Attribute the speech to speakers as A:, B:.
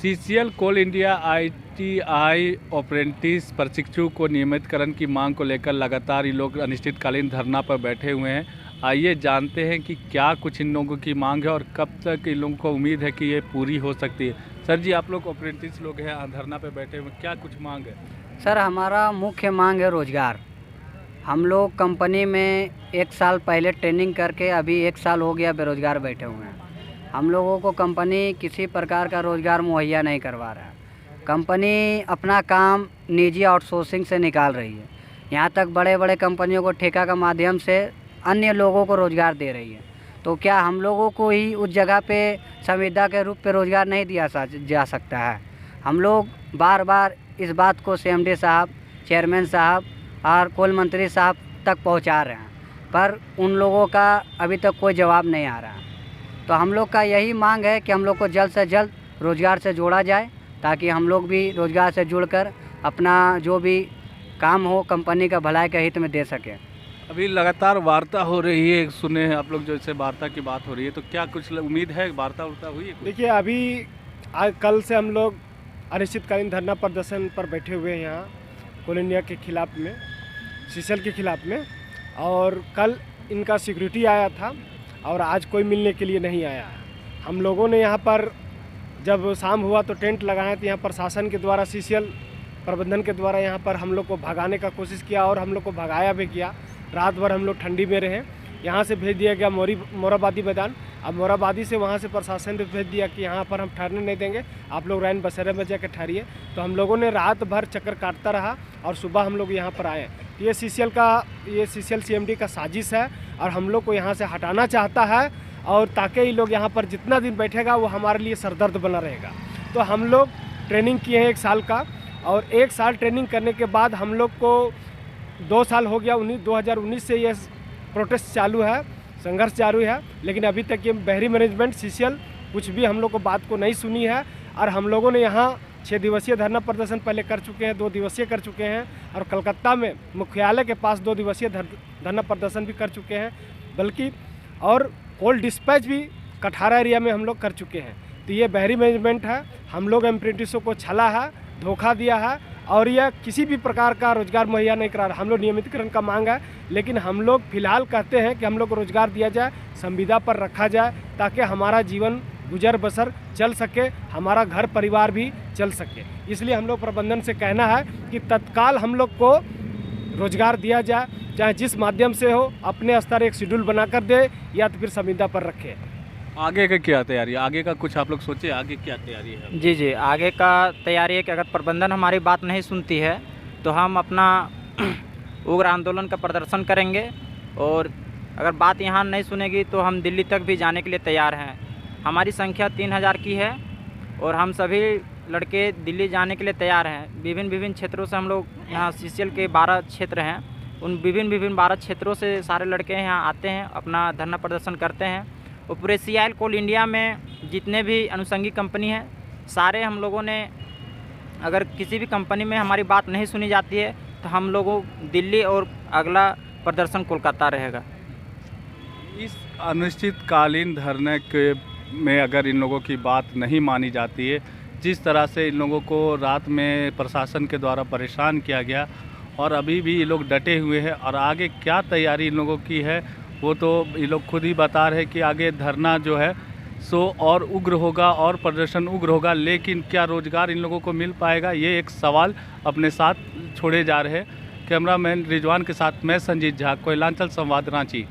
A: CCL कोल India ITI apprentice प्रशिक्षु को नियमितकरण की मांग को लेकर लगातार ये लोग अनिश्चितकालीन धरना पर बैठे हुए हैं। आइए जानते हैं कि क्या कुछ इन लोगों की मांग है और कब तक इन लोगों को उम्मीद है कि ये पूरी हो सकती है। सर जी, आप लोग अप्रेंटिस लोग हैं, धरना पर बैठे हुए, क्या कुछ मांग है?
B: सर, हमारा मुख्य मांग है रोज़गार। हम लोग कंपनी में 1 साल पहले ट्रेनिंग करके अभी 1 साल हो गया बेरोज़गार बैठे हुए हैं। हम लोगों को कंपनी किसी प्रकार का रोज़गार मुहैया नहीं करवा रहा है। कंपनी अपना काम निजी आउटसोर्सिंग से निकाल रही है। यहाँ तक बड़े बड़े कंपनियों को ठेका का माध्यम से अन्य लोगों को रोज़गार दे रही है। तो क्या हम लोगों को ही उस जगह पे संविदा के रूप पे रोज़गार नहीं दिया जा सकता है? हम लोग बार बार इस बात को सीएमडी साहब, चेयरमैन साहब और कोल मंत्री साहब तक पहुंचा रहे हैं, पर उन लोगों का अभी तक कोई जवाब नहीं आ रहा है। तो हम लोग का यही मांग है कि हम लोग को जल्द से जल्द रोज़गार से जोड़ा जाए, ताकि हम लोग भी रोज़गार से जुड़कर अपना जो भी काम हो कंपनी का भलाई के हित में दे सकें।
A: अभी लगातार वार्ता हो रही है, सुने हैं आप लोग, जैसे वार्ता की बात हो रही है, तो क्या कुछ उम्मीद है, वार्ता हुई है?
C: देखिए, अभी आज कल से हम लोग अनिश्चितकालीन धरना प्रदर्शन पर बैठे हुए हैं यहाँ कोल इंडिया के खिलाफ में, सीसीएल के खिलाफ में। और कल इनका सिक्योरिटी आया था और आज कोई मिलने के लिए नहीं आया। हम लोगों ने यहाँ पर जब शाम हुआ तो टेंट लगाए थे। यहाँ प्रशासन के द्वारा, सीसीएल प्रबंधन के द्वारा यहाँ पर हम लोग को भगाने का कोशिश किया और हम लोग को भगाया भी किया। रात भर हम लोग ठंडी में रहे। यहाँ से भेज दिया गया मोराबादी मैदान। अब मोराबादी से वहाँ से प्रशासन ने भेज दिया कि यहाँ पर हम ठहरने नहीं देंगे, आप लोग रैन बसेरे में जाकर ठहरिए। तो हम लोगों ने रात भर चक्कर काटता रहा और सुबह हम लोग यहाँ पर आए। ये सीसीएल सीएमडी का साजिश है और हम लोग को यहाँ से हटाना चाहता है, और ताकि ये लोग यहाँ पर जितना दिन बैठेगा वो हमारे लिए सरदर्द बना रहेगा। तो हम लोग ट्रेनिंग किए हैं 1 साल का, और 1 साल ट्रेनिंग करने के बाद हम लोग को 2 साल हो गया। 2019 से ये प्रोटेस्ट चालू है, संघर्ष चालू है, लेकिन अभी तक ये बहरी मैनेजमेंट सीसीएल कुछ भी हम लोग को बात को नहीं सुनी है। और हम लोगों ने यहाँ 6 दिवसीय धरना प्रदर्शन पहले कर चुके हैं, 2 दिवसीय कर चुके हैं, और कलकत्ता में मुख्यालय के पास 2 दिवसीय धरना प्रदर्शन भी कर चुके हैं, बल्कि और कोल डिस्पैच भी कठारा एरिया में हम लोग कर चुके हैं। तो ये बहरी मैनेजमेंट है, हम लोग अप्रेंटिसों को छला है, धोखा दिया है, और यह किसी भी प्रकार का रोज़गार मुहैया नहीं करा रहा। हम लोग नियमितकरण का मांग है, लेकिन हम लोग फिलहाल कहते हैं कि हम लोग को रोज़गार दिया जाए, संविदा पर रखा जाए, ताकि हमारा जीवन गुजर बसर चल सके, हमारा घर परिवार भी चल सके। इसलिए हम लोग प्रबंधन से कहना है कि तत्काल हम लोग को रोज़गार दिया जाए, चाहे जिस माध्यम से हो, अपने स्तर एक शेड्यूल बनाकर दे या तो फिर संविदा पर रखे।
A: आगे का क्या तैयारी है? आगे का कुछ आप लोग सोचे, आगे क्या तैयारी है?
D: जी, आगे का तैयारी है कि अगर प्रबंधन हमारी बात नहीं सुनती है तो हम अपना उग्र आंदोलन का प्रदर्शन करेंगे, और अगर बात यहाँ नहीं सुनेगी तो हम दिल्ली तक भी जाने के लिए तैयार हैं। हमारी संख्या 3000 की है और हम सभी लड़के दिल्ली जाने के लिए तैयार हैं। विभिन्न क्षेत्रों से हम लोग, यहाँ सीसीएल के 12 क्षेत्र हैं, उन विभिन्न 12 क्षेत्रों से सारे लड़के यहाँ आते हैं, अपना धरना प्रदर्शन करते हैं। और पूरे सीसीएल कोल इंडिया में जितने भी अनुषंगी कंपनी हैं, सारे हम लोगों ने, अगर किसी भी कंपनी में हमारी बात नहीं सुनी जाती है तो हम लोगों दिल्ली, और अगला प्रदर्शन कोलकाता रहेगा।
A: इस अनिश्चितकालीन धरने के में अगर इन लोगों की बात नहीं मानी जाती है, जिस तरह से इन लोगों को रात में प्रशासन के द्वारा परेशान किया गया, और अभी भी ये लोग डटे हुए हैं, और आगे क्या तैयारी इन लोगों की है वो तो ये लोग खुद ही बता रहे हैं कि आगे धरना जो है सो और उग्र होगा और प्रदर्शन उग्र होगा। लेकिन क्या रोज़गार इन लोगों को मिल पाएगा, ये एक सवाल अपने साथ छोड़े जा रहे हैं। कैमरामैन रिजवान के साथ मैं संजीत झा, कोयलांचल संवाद, रांची।